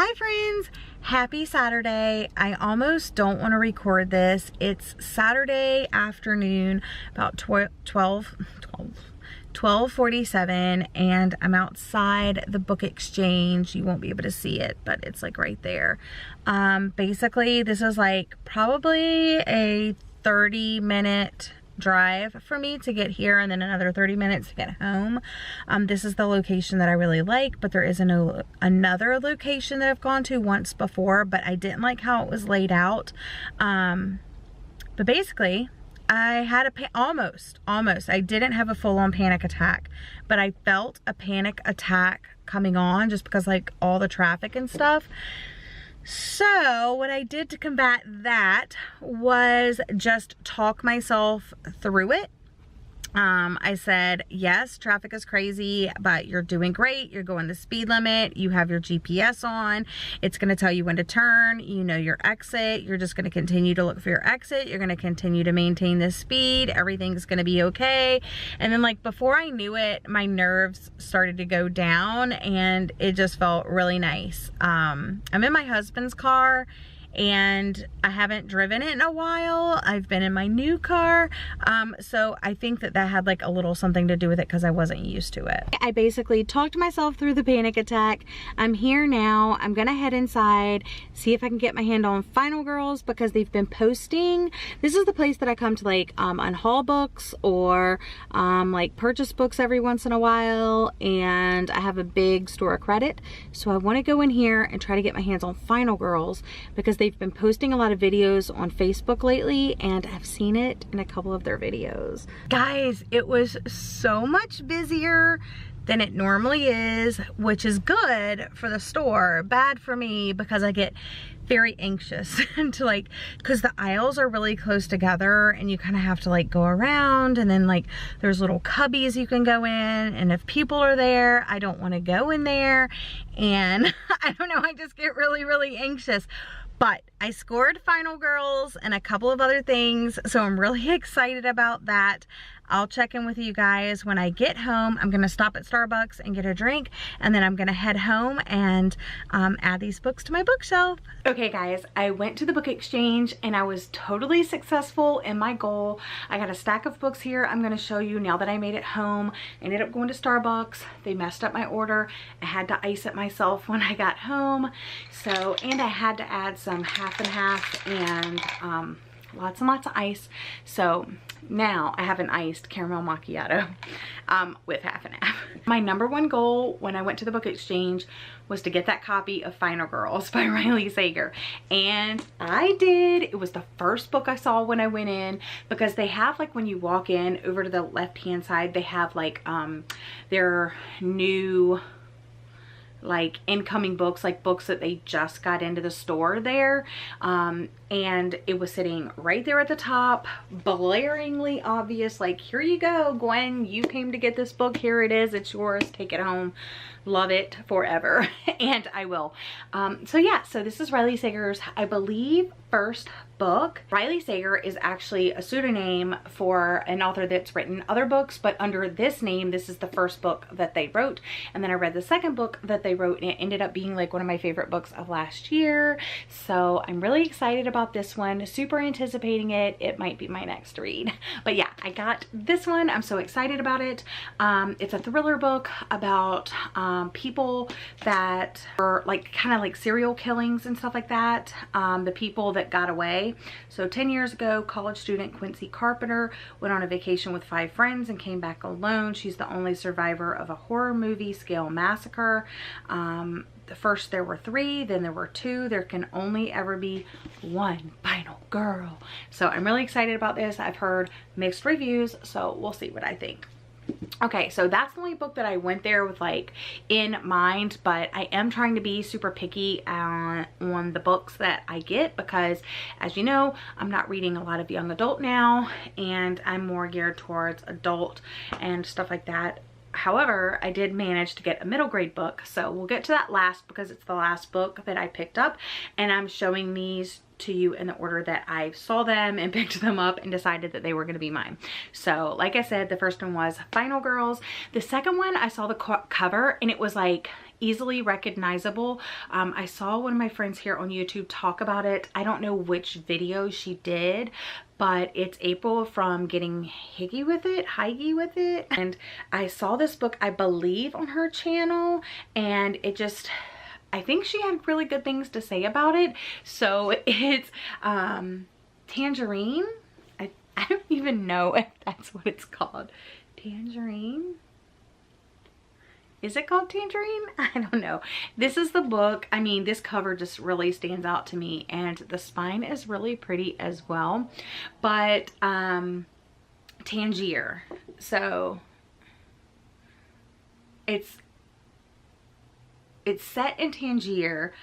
Hi friends, happy Saturday. I almost don't want to record this. It's Saturday afternoon, about 12:47, and I'm outside the book exchange. You won't be able to see it, but it's like right there. Basically this is like probably a 30-minute drive for me to get here and then another 30 minutes to get home. This is the location that I really like, but there is another location that I've gone to once before, but I didn't like how it was laid out. But basically I had almost, I didn't have a full-on panic attack, but I felt a panic attack coming on just because like all the traffic and stuff. So what I did to combat that was just talk myself through it. I said, yes, traffic is crazy, but you're doing great. You're going the speed limit. You have your GPS on. It's going to tell you when to turn. You know your exit. You're just going to continue to look for your exit. You're going to continue to maintain this speed. Everything's going to be okay. And then like before I knew it, my nerves started to go down and it just felt really nice. I'm in my husband's car and I haven't driven it in a while. I've been in my new car. So I think that had like a little something to do with it because I wasn't used to it. I basically talked myself through the panic attack. I'm here now. I'm gonna head inside, see if I can get my hand on Final Girls because they've been posting. This is the place that I come to like unhaul books or like purchase books every once in a while, and I have a big store of credit. So I wanna go in here and try to get my hands on Final Girls because they've been posting a lot of videos on Facebook lately and I've seen it in a couple of their videos. Guys, it was so much busier than it normally is, which is good for the store, bad for me because I get very anxious to like, because the aisles are really close together and you kind of have to like go around, and then like there's little cubbies you can go in, and if people are there, I don't want to go in there, and I don't know, I just get really anxious. But I scored Final Girls and a couple of other things, so I'm really excited about that. I'll check in with you guys when I get home. I'm gonna stop at Starbucks and get a drink, and then I'm gonna head home and add these books to my bookshelf. Okay guys, I went to the book exchange and I was totally successful in my goal. I got a stack of books here I'm gonna show you now that I made it home. I ended up going to Starbucks. They messed up my order. I had to ice it myself when I got home. So, and I had to add some half and half and lots and lots of ice. So now I have an iced caramel macchiato with half and half. My number one goal when I went to the book exchange was to get that copy of Final Girls by Riley Sager, and I did. It was the first book I saw when I went in, because they have like when you walk in over to the left hand side, they have like their new like incoming books, like books that they just got into the store there, and it was sitting right there at the top, blaringly obvious, like, here you go Gwen, you came to get this book, here it is, it's yours, take it home, love it forever. And I will. So yeah, so this is Riley Sager's, I believe, first book. Riley Sager is actually a pseudonym for an author that's written other books, but under this name, this is the first book that they wrote. And then I read the second book that they wrote, and it ended up being like one of my favorite books of last year. So I'm really excited about this one, super anticipating it. It might be my next read. But yeah, I got this one. I'm so excited about it. It's a thriller book about people that are like kind of like serial killings and stuff like that. The people that got away. So 10 years ago, college student Quincy Carpenter went on a vacation with 5 friends and came back alone. She's the only survivor of a horror movie scale massacre. First there were 3, then there were 2. There can only ever be one final girl. So I'm really excited about this. I've heard mixed reviews, so we'll see what I think. Okay, so that's the only book that I went there with like in mind, but I am trying to be super picky on the books that I get, because as you know, I'm not reading a lot of young adult now, and I'm more geared towards adult and stuff like that. However, I did manage to get a middle grade book, so we'll get to that last because it's the last book that I picked up, and I'm showing these to you in the order that I saw them and picked them up and decided that they were going to be mine. So like I said, the first one was Final Girls. The second one, I saw the cover and it was like easily recognizable. I saw one of my friends here on YouTube talk about it. I don't know which video she did, but it's April from Getting Higgy with It. And I saw this book, I believe, on her channel, and it just, I think she had really good things to say about it. So it's Tangerine. I don't even know if that's what it's called. Tangerine? Is it called Tangerine? I don't know. This is the book. I mean, this cover just really stands out to me, and the spine is really pretty as well. But Tangier. So it's set in Tangier,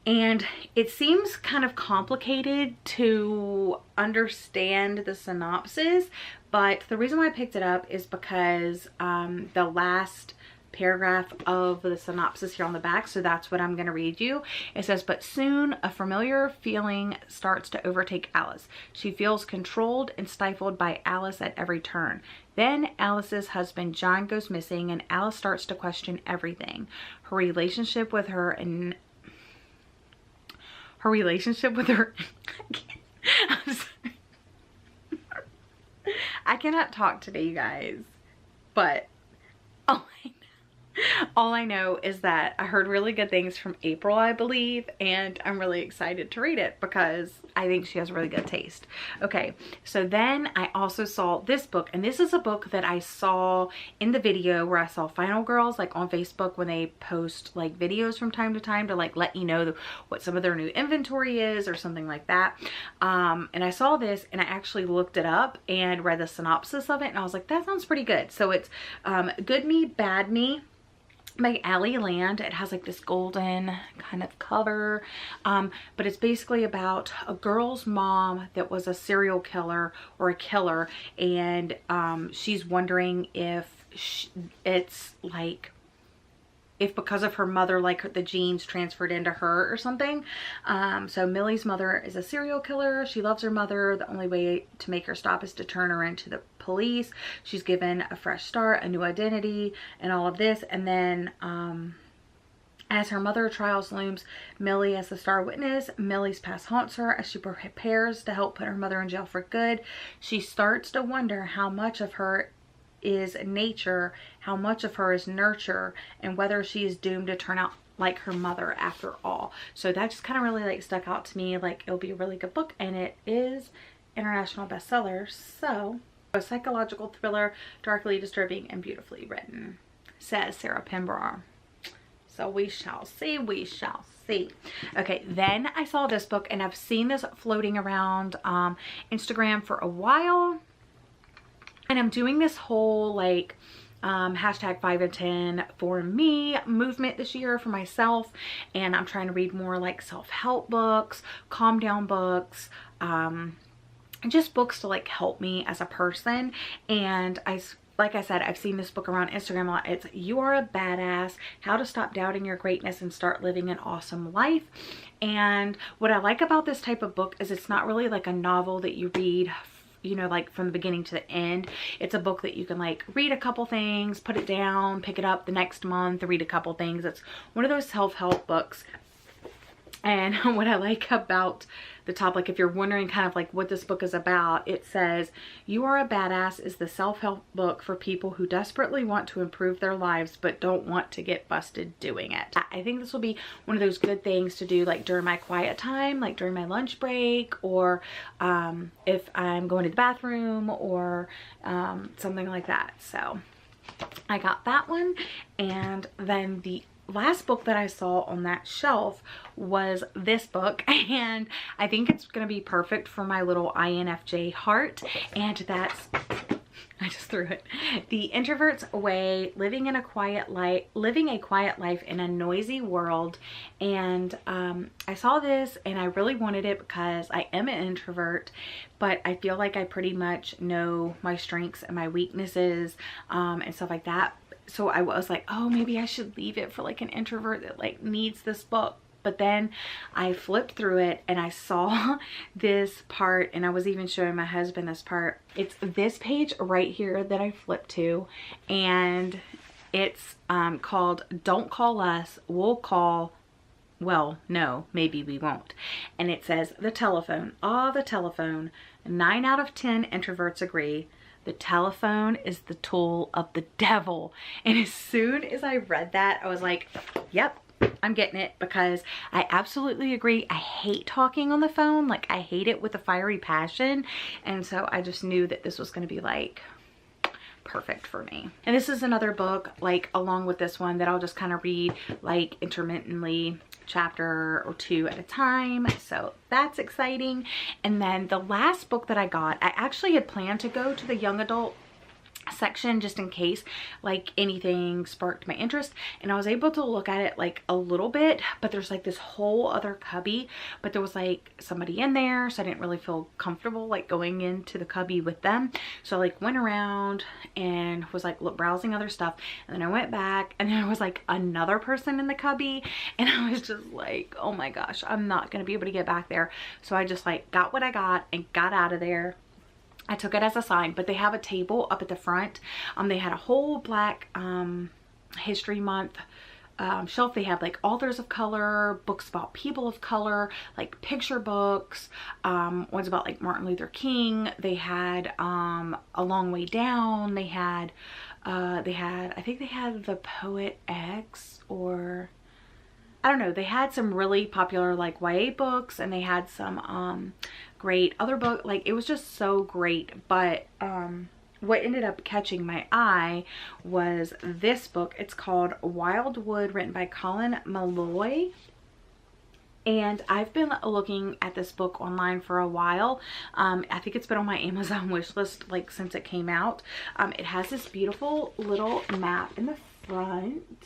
and it seems kind of complicated to understand the synopsis, but the reason why I picked it up is because the last paragraph of the synopsis here on the back, so that's what I'm going to read you. It says, but soon a familiar feeling starts to overtake Alice. She feels controlled and stifled by Alice at every turn. Then Alice's husband John goes missing, and Alice starts to question everything. Her relationship with her I cannot talk today, you guys, but all I know is that I heard really good things from April, I believe, and I'm really excited to read it because I think she has really good taste. Okay, so then I also saw this book, and this is a book that I saw in the video where I saw Final Girls, like on Facebook, when they post like videos from time to time to like let you know what some of their new inventory is or something like that. And I saw this, and I actually looked it up and read the synopsis of it, and I was like, that sounds pretty good. So it's Good Me, Bad Me by Allie Land. It has like this golden kind of cover, but it's basically about a girl's mom that was a serial killer or a killer, and she's wondering if it's like, if because of her mother, like the genes transferred into her or something. So Millie's mother is a serial killer. She loves her mother. The only way to make her stop is to turn her into the police. She's given a fresh start, a new identity, and all of this. And then as her mother trials looms, Millie as the star witness, Millie's past haunts her as she prepares to help put her mother in jail for good. She starts to wonder how much of her is nature, how much of her is nurture, and whether she is doomed to turn out like her mother after all. So that just kind of really like stuck out to me, like it'll be a really good book, and it is international bestseller. So a psychological thriller, darkly disturbing and beautifully written, says Sarah Pembroke. So we shall see, we shall see. Okay, then I saw this book, and I've seen this floating around Instagram for a while. And I'm doing this whole like hashtag 5 and 10 for me movement this year for myself. And I'm trying to read more like self-help books, calm down books, just books to like help me as a person. And like I said, I've seen this book around Instagram a lot. It's You Are a Badass, How to Stop Doubting Your Greatness and Start Living an Awesome Life. And what I like about this type of book is it's not really like a novel that you read, you know, like from the beginning to the end. It's a book that you can like read a couple things, put it down, pick it up the next month, read a couple things. It's one of those self-help books. And what I like about the top, like if you're wondering kind of like what this book is about, it says You Are a Badass is the self-help book for people who desperately want to improve their lives but don't want to get busted doing it. I think this will be one of those good things to do like during my quiet time, like during my lunch break, or if I'm going to the bathroom, or something like that. So I got that one. And then the last book that I saw on that shelf was this book, and I think it's gonna be perfect for my little INFJ heart, and that's, I just threw it, The Introvert's Way, Living a Quiet Life in a Noisy World. And I saw this and I really wanted it because I am an introvert, but I feel like I pretty much know my strengths and my weaknesses and stuff like that. So I was like, oh, maybe I should leave it for like an introvert that like needs this book. But then I flipped through it and I saw this part, and I was even showing my husband this part. It's this page right here that I flipped to, and It's called Don't Call Us, We'll Call, well, no, maybe we won't. And it says, the telephone, the telephone. 9 out of 10 introverts agree. The telephone is the tool of the devil. And as soon as I read that, I was like, yep, I'm getting it, because I absolutely agree. I hate talking on the phone. Like, I hate it with a fiery passion. And so I just knew that this was going to be like perfect for me. And this is another book, like along with this one, that I'll just kind of read like intermittently, chapter or 2 at a time. So that's exciting. And then the last book that I got, I actually had planned to go to the young adult section just in case like anything sparked my interest, and I was able to look at it like a little bit, but there's like this whole other cubby, but there was like somebody in there, so I didn't really feel comfortable like going into the cubby with them. So I like went around and was like browsing other stuff, and then I went back, and there was like another person in the cubby, and I was just like, oh my gosh, I'm not gonna be able to get back there. So I just like got what I got and got out of there. I took it as a sign, but they have a table up at the front. They had a whole Black History Month shelf. They had like authors of color, books about people of color, like picture books, ones about like Martin Luther King. They had A Long Way Down. They had I think they had The Poet X, or I don't know. They had some really popular like YA books, and they had some great other book. Like, it was just so great. But what ended up catching my eye was this book. It's called Wildwood, written by Colin Meloy. And I've been looking at this book online for a while. I think it's been on my Amazon wish list like since it came out. It has this beautiful little map in the front.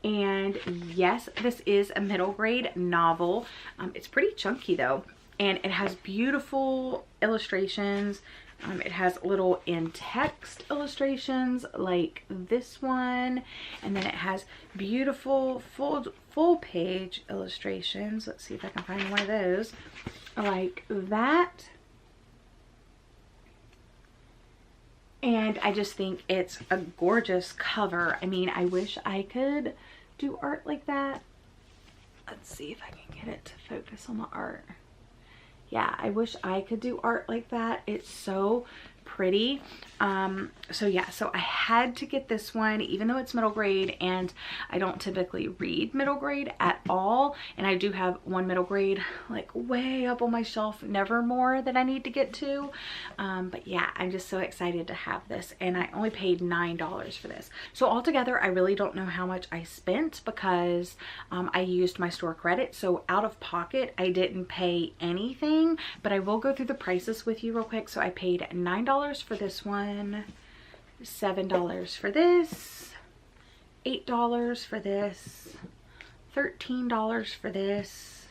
And yes, this is a middle grade novel. It's pretty chunky though, and it has beautiful illustrations. It has little in text illustrations like this one, and then it has beautiful full page illustrations. Let's see if I can find one of those like that. And I just think it's a gorgeous cover. I mean, I wish I could do art like that. Let's see if I can get it to focus on the art. Yeah, I wish I could do art like that. It's so pretty. So yeah, so I had to get this one, even though it's middle grade, and I don't typically read middle grade at all, and I do have one middle grade like way up on my shelf, Nevermore, that I need to get to. But yeah, I'm just so excited to have this, and I only paid $9 for this. So altogether, I really don't know how much I spent, because I used my store credit. So out of pocket, I didn't pay anything, but I will go through the prices with you real quick. So I paid $9 for this one, $7 for this, $8 for this, $13 for this,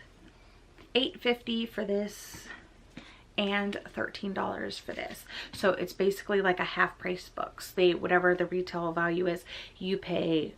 $8.50 for this, and $13 for this. So it's basically like a half price books. Whatever the retail value is, you pay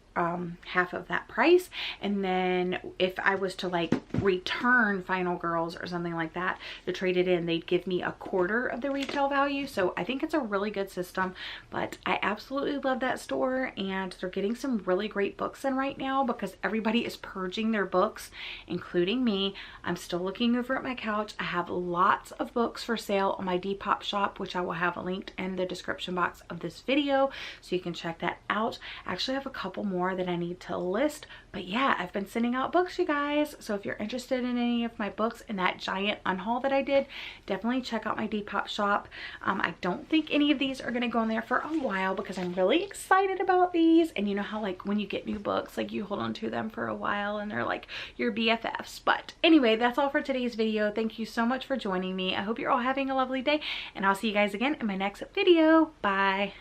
half of that price. And then if I was to like return Final Girls or something like that to trade it in, they'd give me a quarter of the retail value. So I think it's a really good system. But I absolutely love that store, and they're getting some really great books in right now because everybody is purging their books, including me. I'm still looking over at my couch. I have lots of books for sale on my Depop shop, which I will have linked in the description box of this video, so you can check that out. I actually have a couple more that I need to list, but yeah, I've been sending out books, you guys. So if you're interested in any of my books and that giant unhaul that I did, definitely check out my Depop shop. I don't think any of these are going to go in there for a while because I'm really excited about these. And you know how like when you get new books, like you hold on to them for a while and they're like your BFFs. But anyway, that's all for today's video. Thank you so much for joining me. I hope you're all having a lovely day, and I'll see you guys again in my next video. Bye.